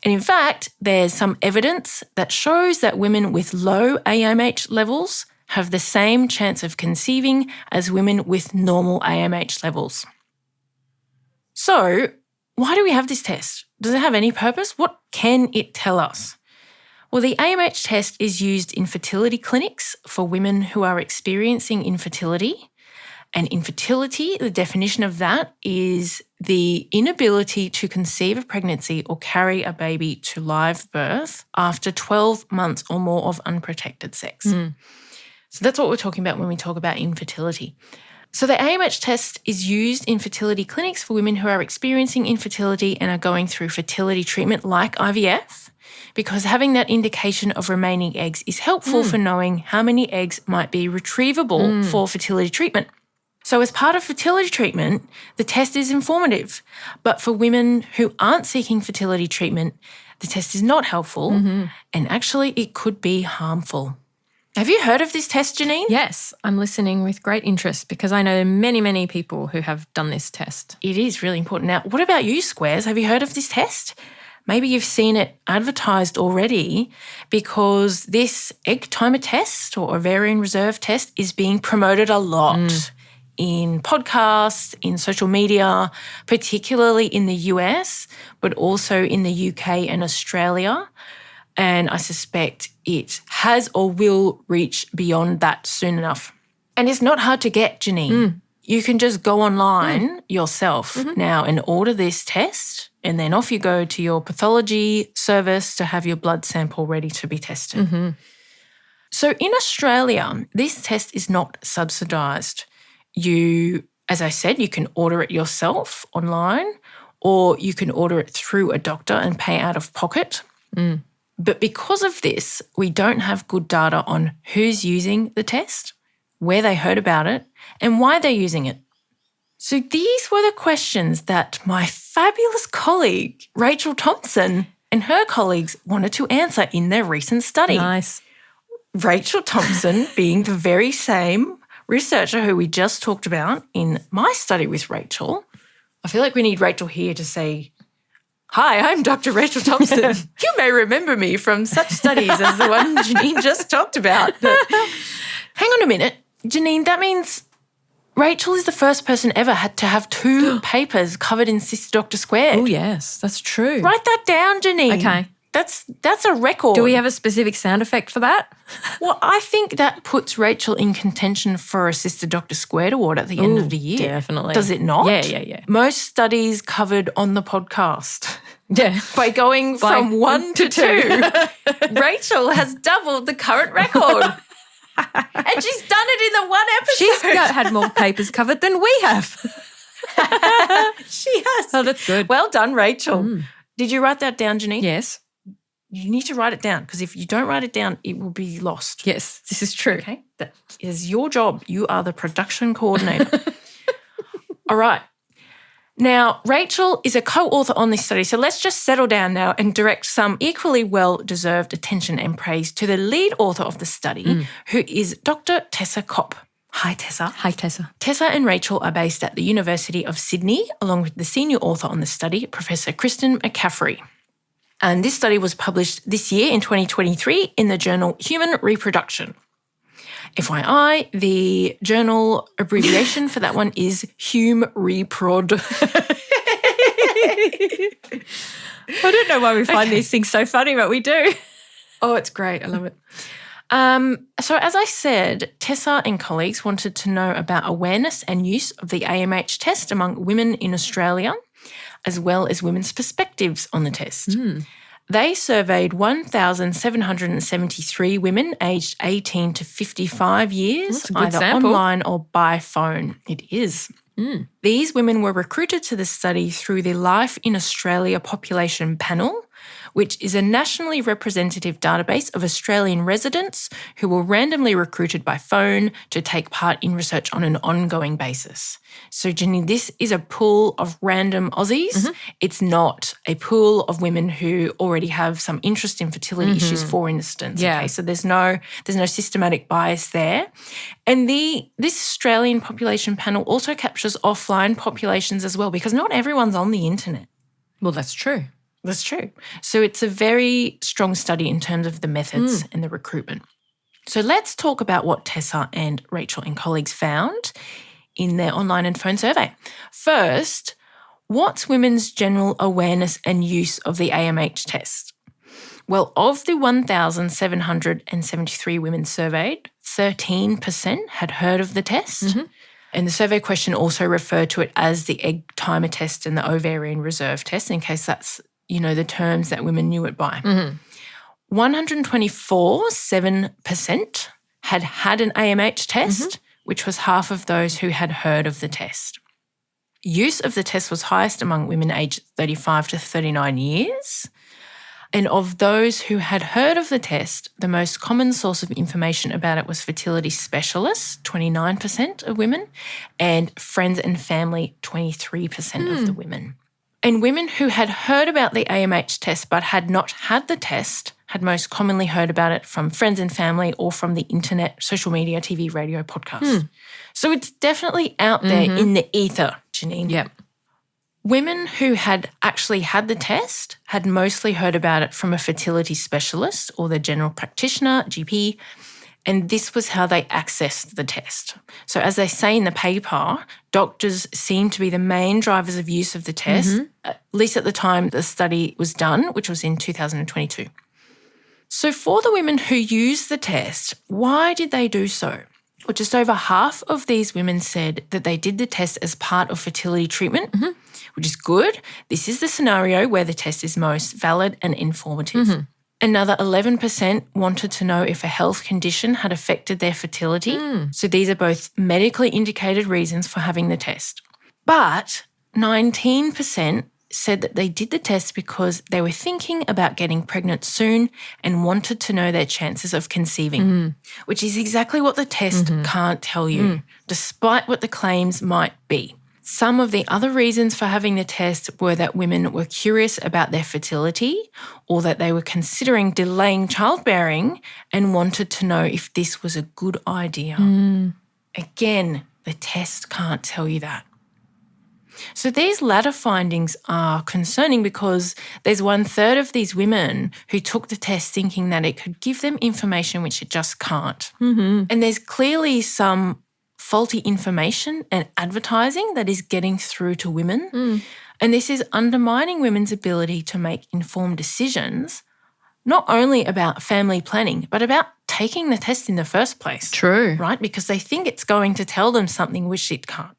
[SPEAKER 1] And in fact, there's some evidence that shows that women with low AMH levels have the same chance of conceiving as women with normal AMH levels. So, why do we have this test? Does it have any purpose? What can it tell us? Well, the AMH test is used in fertility clinics for women who are experiencing infertility. And infertility, the definition of that is the inability to conceive a pregnancy or carry a baby to live birth after 12 months or more of unprotected sex. So that's what we're talking about when we talk about infertility. So the AMH test is used in fertility clinics for women who are experiencing infertility and are going through fertility treatment like IVF, because having that indication of remaining eggs is helpful for knowing how many eggs might be retrievable for fertility treatment. So as part of fertility treatment, the test is informative. But for women who aren't seeking fertility treatment, the test is not helpful and actually it could be harmful. Have you heard of this test, Janine?
[SPEAKER 2] Yes, I'm listening with great interest because I know many, many people who have done this test.
[SPEAKER 1] It is really important. Now, what about you, Squares? Have you heard of this test? Maybe you've seen it advertised already because this egg timer test or ovarian reserve test is being promoted a lot in podcasts, in social media, particularly in the US, but also in the UK and Australia. And I suspect it has or will reach beyond that soon enough. And it's not hard to get, Janine. You can just go online yourself now and order this test, and then off you go to your pathology service to have your blood sample ready to be tested. So in Australia, this test is not subsidised. You As I said, you can order it yourself online, or you can order it through a doctor and pay out of pocket. But because of this, we don't have good data on who's using the test, where they heard about it, and why they're using it. So these were the questions that my fabulous colleague, Rachel Thompson, and her colleagues wanted to answer in their recent study.
[SPEAKER 2] Nice.
[SPEAKER 1] Rachel Thompson being the very same researcher who we just talked about in my study with Rachel. I feel like we need Rachel here to say, "Hi, I'm Dr. Rachel Thompson. You may remember me from such studies as the one Janine just talked about." Hang on a minute. Janine, that means Rachel is the first person ever had to have 2 papers covered in Sister Doctor Squared.
[SPEAKER 2] Oh, yes, that's true.
[SPEAKER 1] Write that down, Janine.
[SPEAKER 2] Okay.
[SPEAKER 1] That's a record.
[SPEAKER 2] Do we have a specific sound effect for that?
[SPEAKER 1] Well, I think that puts Rachel in contention for a Sister Doctor Squared award at the end of the year.
[SPEAKER 2] Definitely.
[SPEAKER 1] Does it not?
[SPEAKER 2] Yeah.
[SPEAKER 1] Most studies covered on the podcast.
[SPEAKER 2] Yeah.
[SPEAKER 1] By going from 1 to 2, Rachel has doubled the current record. And she's done it in the one episode.
[SPEAKER 2] She's had more papers covered than we have.
[SPEAKER 1] She has.
[SPEAKER 2] Oh, that's good.
[SPEAKER 1] Well done, Rachel. Did you write that down, Janine?
[SPEAKER 2] Yes.
[SPEAKER 1] You need to write it down, because if you don't write it down, it will be lost.
[SPEAKER 2] Yes, this is true.
[SPEAKER 1] Okay? That is your job. You are the production coordinator. All right. Now, Rachel is a co-author on this study, so let's just settle down now and direct some equally well-deserved attention and praise to the lead author of the study, who is Dr. Tessa Kopp. Hi, Tessa.
[SPEAKER 2] Hi, Tessa.
[SPEAKER 1] Tessa and Rachel are based at the University of Sydney, along with the senior author on the study, Professor Kristen McCaffrey. And this study was published this year in 2023 in the journal Human Reproduction. FYI, the journal abbreviation for that one is Hume Reprod.
[SPEAKER 2] I don't know why we find these things so funny, but we do.
[SPEAKER 1] Oh, it's great. I love it. So as I said, Tessa and colleagues wanted to know about awareness and use of the AMH test among women in Australia, as well as women's perspectives on the test. They surveyed 1,773 women aged 18 to 55 years, either
[SPEAKER 2] sample.
[SPEAKER 1] online or by phone. It is. These women were recruited to the study through the Life in Australia Population Panel, which is a nationally representative database of Australian residents who were randomly recruited by phone to take part in research on an ongoing basis. So, Jenny, this is a pool of random Aussies. It's not a pool of women who already have some interest in fertility issues, for instance.
[SPEAKER 2] Yeah.
[SPEAKER 1] Okay, so there's no systematic bias there. And this Australian population panel also captures offline populations as well, because not everyone's on the internet.
[SPEAKER 2] Well, that's true.
[SPEAKER 1] That's true. So it's a very strong study in terms of the methods and the recruitment. So let's talk about what Tessa and Rachel and colleagues found in their online and phone survey. First, what's women's general awareness and use of the AMH test? Well, of the 1,773 women surveyed, 13% had heard of the test. And the survey question also referred to it as the egg timer test and the ovarian reserve test, in case that's the terms that women knew it by. 124, 7%, had an AMH test, which was half of those who had heard of the test. Use of the test was highest among women aged 35 to 39 years. And of those who had heard of the test, the most common source of information about it was fertility specialists, 29% of women, and friends and family, 23% of the women. And women who had heard about the AMH test but had not had the test had most commonly heard about it from friends and family or from the internet, social media, TV, radio, podcast. So it's definitely out there in the ether, Janine.
[SPEAKER 2] Yep.
[SPEAKER 1] Women who had actually had the test had mostly heard about it from a fertility specialist or their general practitioner, GP, and this was how they accessed the test. So as they say in the paper, doctors seem to be the main drivers of use of the test, at least at the time the study was done, which was in 2022. So for the women who used the test, why did they do so? Well, just over half of these women said that they did the test as part of fertility treatment, which is good. This is the scenario where the test is most valid and informative. Another 11% wanted to know if a health condition had affected their fertility. So these are both medically indicated reasons for having the test. But 19% said that they did the test because they were thinking about getting pregnant soon and wanted to know their chances of conceiving, which is exactly what the test can't tell you, despite what the claims might be. Some of the other reasons for having the test were that women were curious about their fertility or that they were considering delaying childbearing and wanted to know if this was a good idea. Again, the test can't tell you that. So these latter findings are concerning because there's 1/3 of these women who took the test thinking that it could give them information which it just can't. And there's clearly some faulty information and advertising that is getting through to women. And this is undermining women's ability to make informed decisions, not only about family planning, but about taking the test in the first place.
[SPEAKER 2] True.
[SPEAKER 1] Right? Because they think it's going to tell them something which it can't.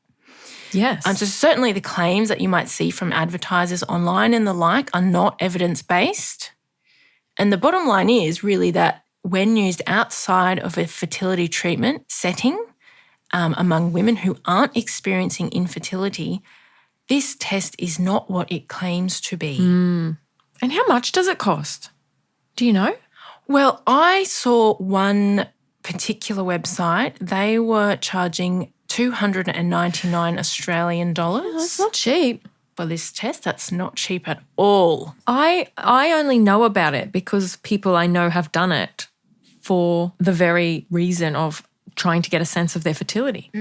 [SPEAKER 2] Yes.
[SPEAKER 1] So certainly the claims that you might see from advertisers online and the like are not evidence-based. And the bottom line is really that when used outside of a fertility treatment setting, among women who aren't experiencing infertility, this test is not what it claims to be.
[SPEAKER 2] And how much does it cost? Do you know?
[SPEAKER 1] Well, I saw one particular website. They were charging 299 Australian dollars.
[SPEAKER 2] That's not cheap.
[SPEAKER 1] For this test. That's not cheap at all.
[SPEAKER 2] I only know about it because people I know have done it for the very reason of trying to get a sense of their fertility.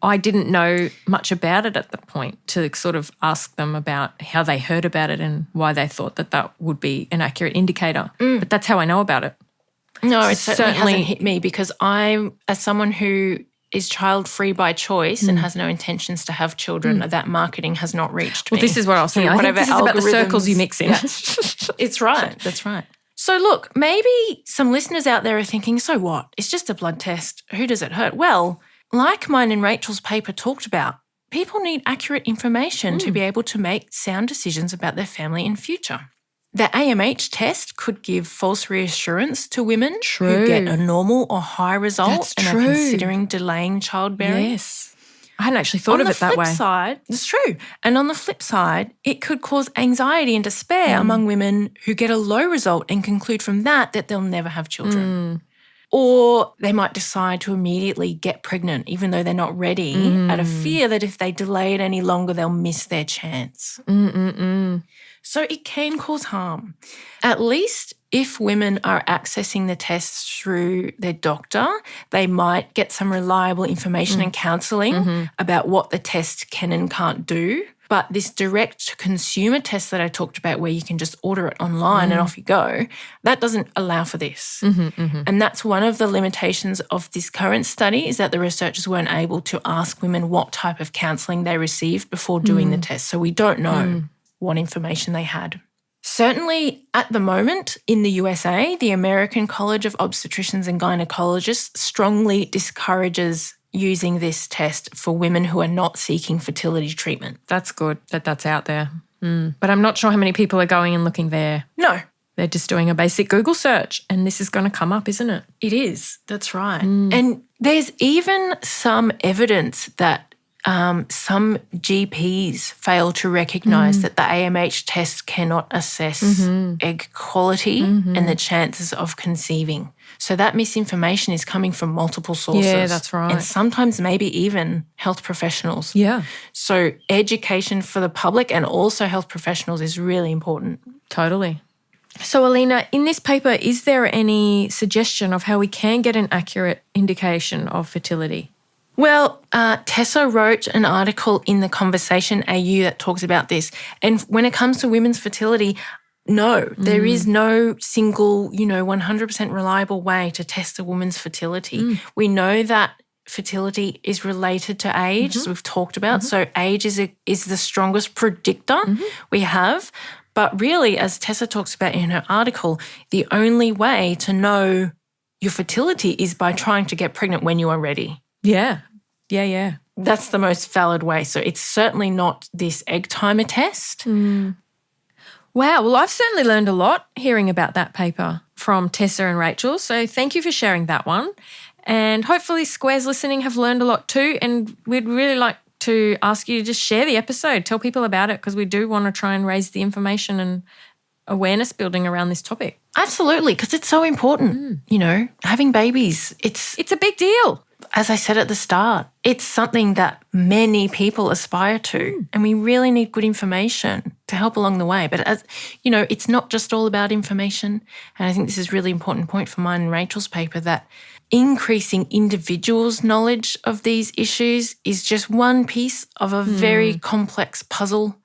[SPEAKER 2] I didn't know much about it at the point to sort of ask them about how they heard about it and why they thought that that would be an accurate indicator. But that's how I know about it.
[SPEAKER 1] No, it certainly hasn't hit me because I'm, as someone who is child-free by choice and has no intentions to have children, that marketing has not reached me.
[SPEAKER 2] Well, this is what I was saying. I think this is about the circles you mix in.
[SPEAKER 1] Yeah. It's right. That's right. So look, maybe some listeners out there are thinking, so what? It's just a blood test. Who does it hurt? Well, like mine and Rachel's paper talked about, people need accurate information to be able to make sound decisions about their family and future. The AMH test could give false reassurance to women who get a normal or high result and are considering delaying childbearing.
[SPEAKER 2] Yes. I hadn't actually thought of it that way.
[SPEAKER 1] On the flip side, it's true. And on the flip side, it could cause anxiety and despair among women who get a low result and conclude from that they'll never have children. Or they might decide to immediately get pregnant even though they're not ready out of fear that if they delay it any longer, they'll miss their chance. So it can cause harm. At least if women are accessing the tests through their doctor, they might get some reliable information and counselling about what the test can and can't do. But this direct-to-consumer test that I talked about where you can just order it online and off you go, that doesn't allow for this. And that's one of the limitations of this current study is that the researchers weren't able to ask women what type of counselling they received before doing the test. So we don't know what information they had. Certainly at the moment in the USA, the American College of Obstetricians and Gynecologists strongly discourages using this test for women who are not seeking fertility treatment.
[SPEAKER 2] That's good that that's out there. But I'm not sure how many people are going and looking there.
[SPEAKER 1] No.
[SPEAKER 2] They're just doing a basic Google search and this is going to come up, isn't it?
[SPEAKER 1] It is. That's right. And there's even some evidence that some GPs fail to recognise that the AMH test cannot assess egg quality and the chances of conceiving. So that misinformation is coming from multiple sources.
[SPEAKER 2] Yeah, that's right.
[SPEAKER 1] And sometimes maybe even health professionals.
[SPEAKER 2] Yeah.
[SPEAKER 1] So education for the public and also health professionals is really important.
[SPEAKER 2] Totally. So, Aleena, in this paper, is there any suggestion of how we can get an accurate indication of fertility?
[SPEAKER 1] Well, Tessa wrote an article in the Conversation AU that talks about this. And when it comes to women's fertility, no, there is no single, 100% reliable way to test a woman's fertility. We know that fertility is related to age, as we've talked about. So age is the strongest predictor we have. But really, as Tessa talks about in her article, the only way to know your fertility is by trying to get pregnant when you are ready.
[SPEAKER 2] Yeah.
[SPEAKER 1] That's the most valid way. So it's certainly not this egg timer test.
[SPEAKER 2] Wow. Well, I've certainly learned a lot hearing about that paper from Tessa and Rachel. So thank you for sharing that one. And hopefully Squares listening have learned a lot too. And we'd really like to ask you to just share the episode, tell people about it, because we do want to try and raise the information and awareness building around this topic.
[SPEAKER 1] Absolutely, because it's so important. You know, having babies, it's
[SPEAKER 2] a big deal.
[SPEAKER 1] As I said at the start, it's something that many people aspire to, and we really need good information to help along the way. But as you know, it's not just all about information. And I think this is a really important point for mine and Rachel's paper, that increasing individuals' knowledge of these issues is just one piece of a very complex puzzle.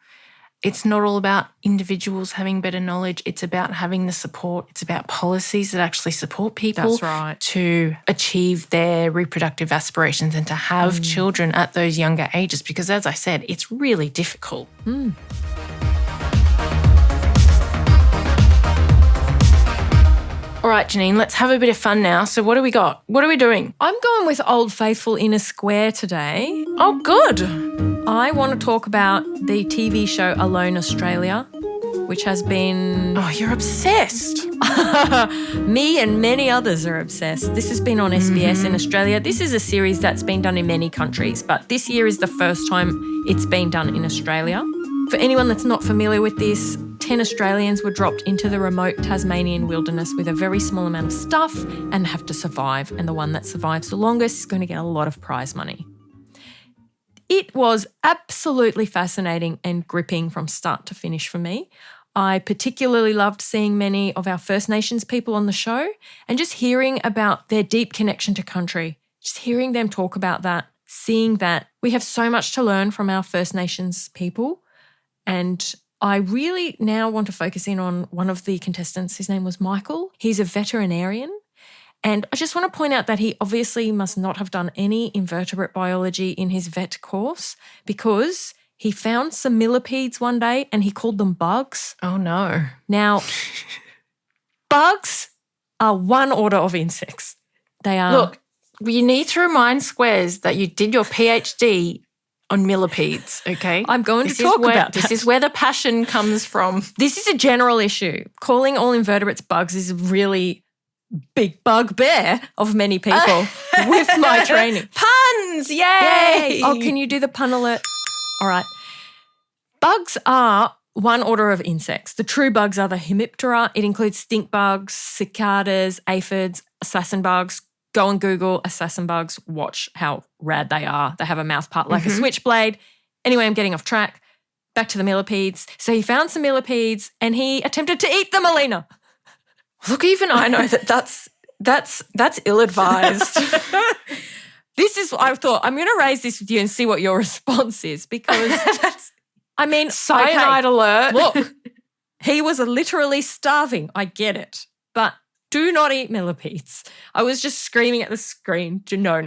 [SPEAKER 1] It's not all about individuals having better knowledge. It's about having the support. It's about policies that actually support people to achieve their reproductive aspirations and to have children at those younger ages, because as I said, it's really difficult. All right, Janine, let's have a bit of fun now. So what do we got? What are we doing?
[SPEAKER 2] I'm going with Old Faithful in a Square today.
[SPEAKER 1] Oh, good.
[SPEAKER 2] I want to talk about the TV show Alone Australia, which has been...
[SPEAKER 1] Oh, you're obsessed.
[SPEAKER 2] Me and many others are obsessed. This has been on SBS in Australia. This is a series that's been done in many countries, but this year is the first time it's been done in Australia. For anyone that's not familiar with this, 10 Australians were dropped into the remote Tasmanian wilderness with a very small amount of stuff and have to survive. And the one that survives the longest is going to get a lot of prize money. It was absolutely fascinating and gripping from start to finish for me. I particularly loved seeing many of our First Nations people on the show and just hearing about their deep connection to country, just hearing them talk about that, seeing that. We have so much to learn from our First Nations people. And I really now want to focus in on one of the contestants. His name was Michael. He's a veterinarian. And I just want to point out that he obviously must not have done any invertebrate biology in his vet course, because he found some millipedes one day and he called them bugs.
[SPEAKER 1] Oh, no.
[SPEAKER 2] Now, bugs are one order of insects. They are...
[SPEAKER 1] Look, you need to remind Squares that you did your PhD on millipedes, okay?
[SPEAKER 2] I'm going to talk about that.
[SPEAKER 1] This is where the passion comes from.
[SPEAKER 2] This is a general issue. Calling all invertebrates bugs is a really big bugbear of many people with my training.
[SPEAKER 1] Puns! Yay!
[SPEAKER 2] Oh, can you do the pun alert? All right. Bugs are one order of insects. The true bugs are the Hemiptera. It includes stink bugs, cicadas, aphids, assassin bugs. Go and Google assassin bugs. Watch how rad they are. They have a mouth part like a switchblade. Anyway, I'm getting off track. Back to the millipedes. So he found some millipedes and he attempted to eat them, Aleena.
[SPEAKER 1] Look, even I know that's ill-advised.
[SPEAKER 2] This is, I thought, I'm going to raise this with you and see what your response is, because I mean,
[SPEAKER 1] cyanide alert.
[SPEAKER 2] Look, he was literally starving. I get it. But do not eat millipedes. I was just screaming at the screen. No.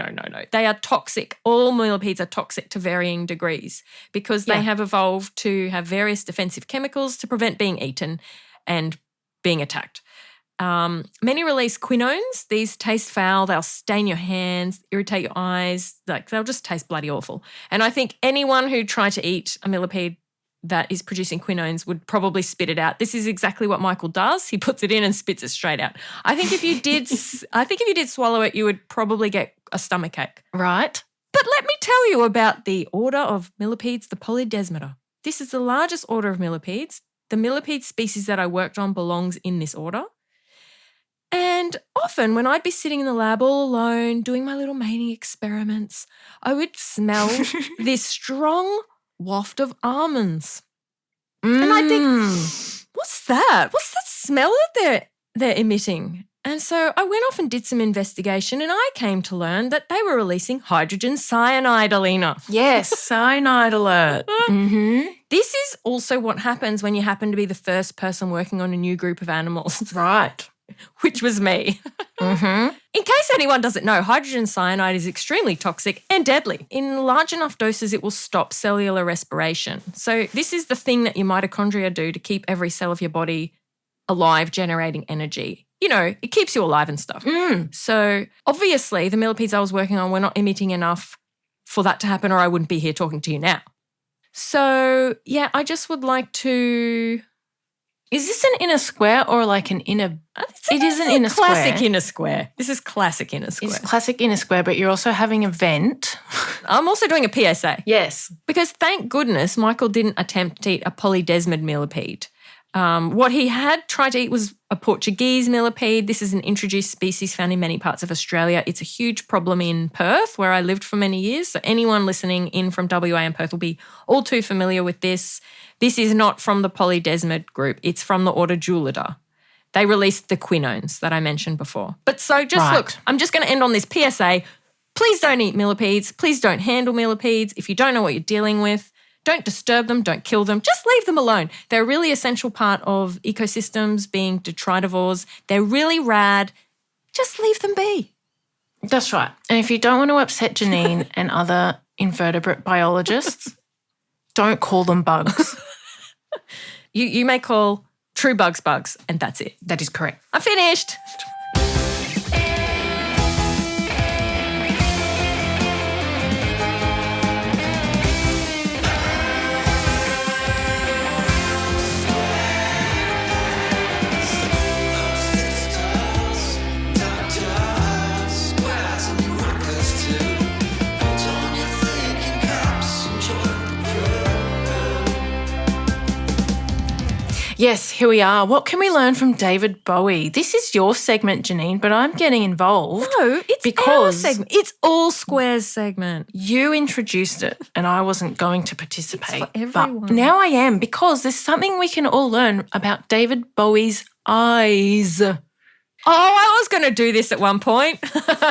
[SPEAKER 2] They are toxic. All millipedes are toxic to varying degrees because they have evolved to have various defensive chemicals to prevent being eaten and being attacked. Many release quinones. These taste foul. They'll stain your hands, irritate your eyes. Like, they'll just taste bloody awful. And I think anyone who tried to eat a millipede that is producing quinones would probably spit it out. This is exactly what Michael does. He puts it in and spits it straight out. I think if you did swallow it, you would probably get a stomachache.
[SPEAKER 1] Right.
[SPEAKER 2] But let me tell you about the order of millipedes, the Polydesmata. This is the largest order of millipedes. The millipede species that I worked on belongs in this order. And often when I'd be sitting in the lab all alone doing my little mating experiments, I would smell this strong waft of almonds. And I think, what's that? What's that smell that they're emitting? And so I went off and did some investigation and I came to learn that they were releasing hydrogen cyanide, Aleena.
[SPEAKER 1] Yes, cyanide alert.
[SPEAKER 2] This is also what happens when you happen to be the first person working on a new group of animals.
[SPEAKER 1] Right.
[SPEAKER 2] Which was me. In case anyone doesn't know, hydrogen cyanide is extremely toxic and deadly. In large enough doses, it will stop cellular respiration. So this is the thing that your mitochondria do to keep every cell of your body alive, generating energy. You know, it keeps you alive and stuff. So obviously the millipedes I was working on were not emitting enough for that to happen, or I wouldn't be here talking to you now. So yeah, I just would like to
[SPEAKER 1] Is this an inner square or like an inner? It is an inner square.
[SPEAKER 2] Classic inner square. This is classic inner square.
[SPEAKER 1] It's classic inner square, but you're also having a vent.
[SPEAKER 2] I'm also doing a PSA.
[SPEAKER 1] Yes.
[SPEAKER 2] Because thank goodness Michael didn't attempt to eat a polydesmid millipede. What he had tried to eat was a Portuguese millipede. This is an introduced species found in many parts of Australia. It's a huge problem in Perth, where I lived for many years. So anyone listening in from WA and Perth will be all too familiar with this. This is not from the polydesmid group. It's from the order Julidae. They released the quinones that I mentioned before. But so just look, I'm just going to end on this PSA. Please don't eat millipedes. Please don't handle millipedes. If you don't know what you're dealing with, don't disturb them, don't kill them, just leave them alone. They're a really essential part of ecosystems, being detritivores. They're really rad. Just leave them be.
[SPEAKER 1] That's right. And if you don't want to upset Janine and other invertebrate biologists, don't call them bugs.
[SPEAKER 2] You may call true bugs bugs, and that's it.
[SPEAKER 1] That is correct.
[SPEAKER 2] I'm finished.
[SPEAKER 1] Yes, here we are. What can we learn from David Bowie? This is your segment, Janine, but I'm getting involved.
[SPEAKER 2] No, it's our segment. It's all Square's segment.
[SPEAKER 1] You introduced it and I wasn't going to participate.
[SPEAKER 2] It's for everyone.
[SPEAKER 1] But now I am, because there's something we can all learn about David Bowie's eyes.
[SPEAKER 2] Oh, I was going to do this at one point.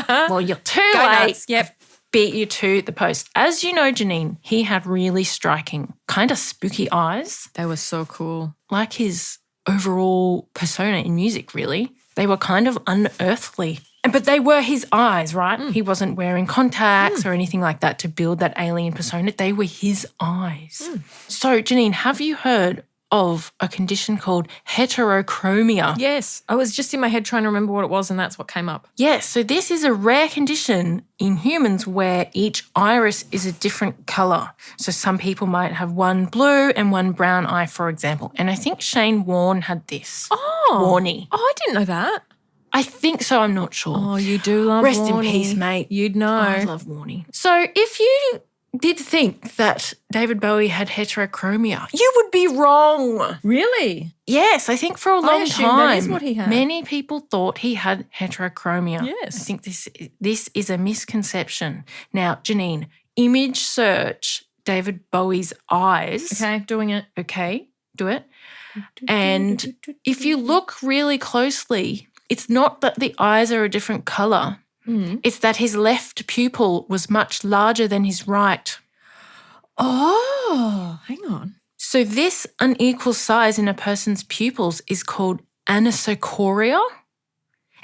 [SPEAKER 1] Well, you're too
[SPEAKER 2] Go
[SPEAKER 1] late.
[SPEAKER 2] nuts. Yep.
[SPEAKER 1] Beat you to the post. As you know, Janine, he had really striking, kind of spooky eyes.
[SPEAKER 2] They were so cool.
[SPEAKER 1] Like his overall persona in music, really. They were kind of unearthly. But they were his eyes, right? He wasn't wearing contacts or anything like that to build that alien persona. They were his eyes. So, Janine, have you heard of a condition called heterochromia?
[SPEAKER 2] Yes. I was just in my head trying to remember what it was, and that's what came up.
[SPEAKER 1] Yes, so this is a rare condition in humans where each iris is a different colour. So some people might have one blue and one brown eye, for example. And I think Shane Warne had this.
[SPEAKER 2] Oh.
[SPEAKER 1] Warney.
[SPEAKER 2] Oh, I didn't know that.
[SPEAKER 1] I think so, I'm not sure.
[SPEAKER 2] Oh, you do love
[SPEAKER 1] Rest
[SPEAKER 2] Warney.
[SPEAKER 1] in peace, mate.
[SPEAKER 2] You'd know.
[SPEAKER 1] I love Warney. So if you did think that David Bowie had heterochromia, you would be wrong.
[SPEAKER 2] Really?
[SPEAKER 1] Yes, I think for a long
[SPEAKER 2] assume
[SPEAKER 1] time,
[SPEAKER 2] that is what he had.
[SPEAKER 1] many people thought he had heterochromia.
[SPEAKER 2] Yes.
[SPEAKER 1] I think this is a misconception. Now, Janine, image search David Bowie's eyes.
[SPEAKER 2] Okay, doing it.
[SPEAKER 1] Okay, do it. And if you look really closely, it's not that the eyes are a different colour. It's that his left pupil was much larger than his right.
[SPEAKER 2] Oh, hang on.
[SPEAKER 1] So this unequal size in a person's pupils is called anisocoria.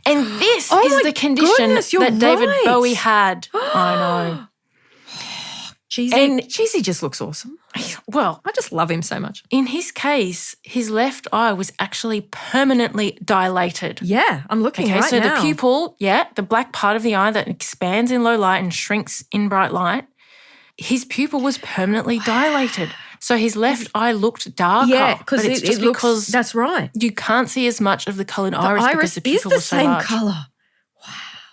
[SPEAKER 1] And this is the condition that David Bowie had. I know.
[SPEAKER 2] Cheesy just looks awesome.
[SPEAKER 1] Well,
[SPEAKER 2] I just love him so much.
[SPEAKER 1] in his case, his left eye was actually permanently dilated.
[SPEAKER 2] Yeah, I'm looking
[SPEAKER 1] Okay,
[SPEAKER 2] right
[SPEAKER 1] so
[SPEAKER 2] now.
[SPEAKER 1] the pupil, the black part of the eye that expands in low light and shrinks in bright light, his pupil was permanently dilated. So his left eye looked darker.
[SPEAKER 2] Yeah, because
[SPEAKER 1] it's just
[SPEAKER 2] it looks,
[SPEAKER 1] because
[SPEAKER 2] that's right.
[SPEAKER 1] you can't see as much of the coloured iris because the
[SPEAKER 2] is
[SPEAKER 1] pupil
[SPEAKER 2] the
[SPEAKER 1] was so
[SPEAKER 2] same
[SPEAKER 1] large.
[SPEAKER 2] colour.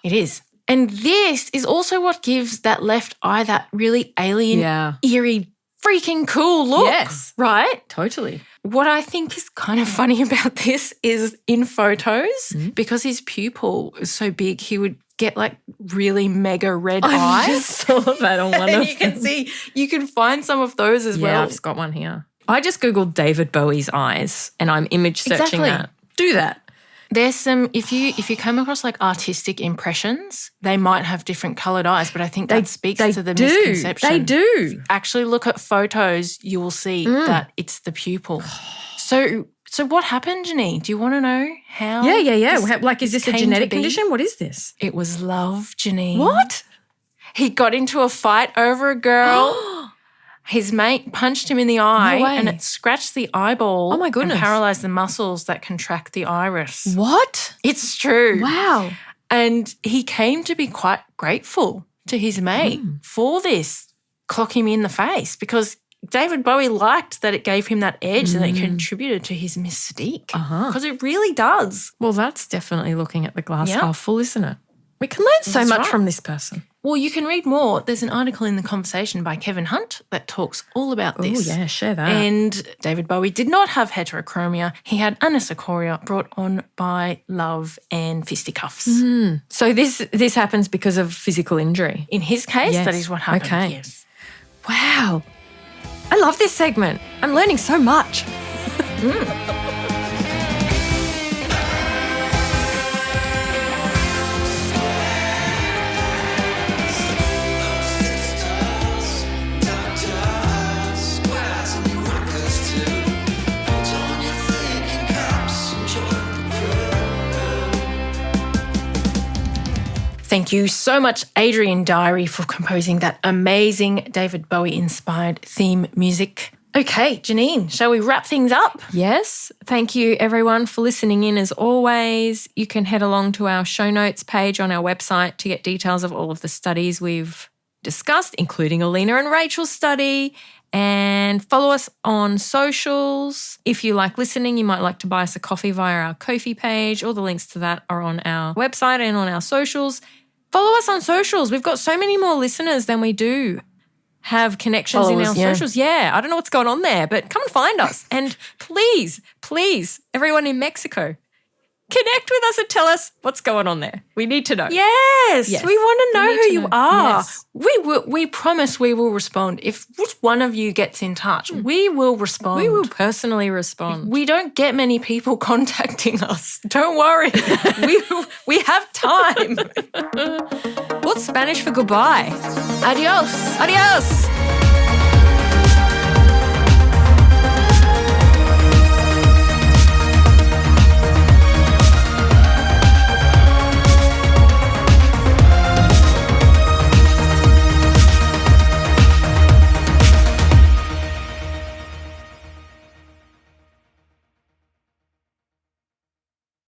[SPEAKER 1] It is. And this is also what gives that left eye that really alien, eerie, freaking cool look.
[SPEAKER 2] Yes.
[SPEAKER 1] Right?
[SPEAKER 2] Totally.
[SPEAKER 1] What I think is kind of funny about this is in photos, because his pupil is so big, he would get like really mega red eyes.
[SPEAKER 2] I just saw that on one
[SPEAKER 1] And
[SPEAKER 2] of
[SPEAKER 1] you can see, you can find some of those as well.
[SPEAKER 2] Yeah, I've just got one here. I just Googled David Bowie's eyes and I'm image searching
[SPEAKER 1] Exactly.
[SPEAKER 2] that. Do that.
[SPEAKER 1] There's some, if you come across like artistic impressions, they might have different coloured eyes, but I think that speaks to the misconception.
[SPEAKER 2] They do.
[SPEAKER 1] Actually look at photos, you will see that it's the pupil. So what happened, Janine? Do you want to know how?
[SPEAKER 2] Yeah. Like, is this a
[SPEAKER 1] came
[SPEAKER 2] genetic
[SPEAKER 1] to be?
[SPEAKER 2] condition? What is this?
[SPEAKER 1] It was love, Janine.
[SPEAKER 2] What?
[SPEAKER 1] He got into a fight over a girl. His mate punched him in the eye
[SPEAKER 2] way.
[SPEAKER 1] and it scratched the eyeball.
[SPEAKER 2] Oh, my goodness.
[SPEAKER 1] And paralysed the muscles that contract the iris.
[SPEAKER 2] What?
[SPEAKER 1] It's true.
[SPEAKER 2] Wow.
[SPEAKER 1] And he came to be quite grateful to his mate for this. Clock him in the face, because David Bowie liked that it gave him that edge and it contributed to his mystique because it really does.
[SPEAKER 2] Well, that's definitely looking at the glass half full, isn't it? We can learn so much from this person.
[SPEAKER 1] Well, you can read more. There's an article in The Conversation by Kevin Hunt that talks all about this.
[SPEAKER 2] Oh, yeah, share that.
[SPEAKER 1] And David Bowie did not have heterochromia. He had anisocoria brought on by love and fisticuffs.
[SPEAKER 2] So this happens because of physical injury?
[SPEAKER 1] In his case, that is what happened,
[SPEAKER 2] Okay.
[SPEAKER 1] yes.
[SPEAKER 2] Wow. I love this segment. I'm learning so much.
[SPEAKER 1] Thank you so much, Adrian Diary, for composing that amazing David Bowie-inspired theme music. Okay, Janine, shall we wrap things up?
[SPEAKER 2] Yes. Thank you, everyone, for listening in as always. You can head along to our show notes page on our website to get details of all of the studies we've discussed, including Aleena and Rachel's study. And follow us on socials. If you like listening, you might like to buy us a coffee via our Ko-fi page. All the links to that are on our website and on our socials. Follow us on socials. We've got so many more listeners than we do have connections in our socials. Yeah, I don't know what's going on there, but come and find us. And please, everyone in Mexico, connect with us and tell us what's going on there. We need to know.
[SPEAKER 1] Yes. We want to know who you are.
[SPEAKER 2] Yes.
[SPEAKER 1] We promise we will respond. If just one of you gets in touch, we will respond.
[SPEAKER 2] We will personally respond.
[SPEAKER 1] We don't get many people contacting us. Don't worry. we have time.
[SPEAKER 2] What's Spanish for goodbye?
[SPEAKER 1] Adios.
[SPEAKER 2] Adios.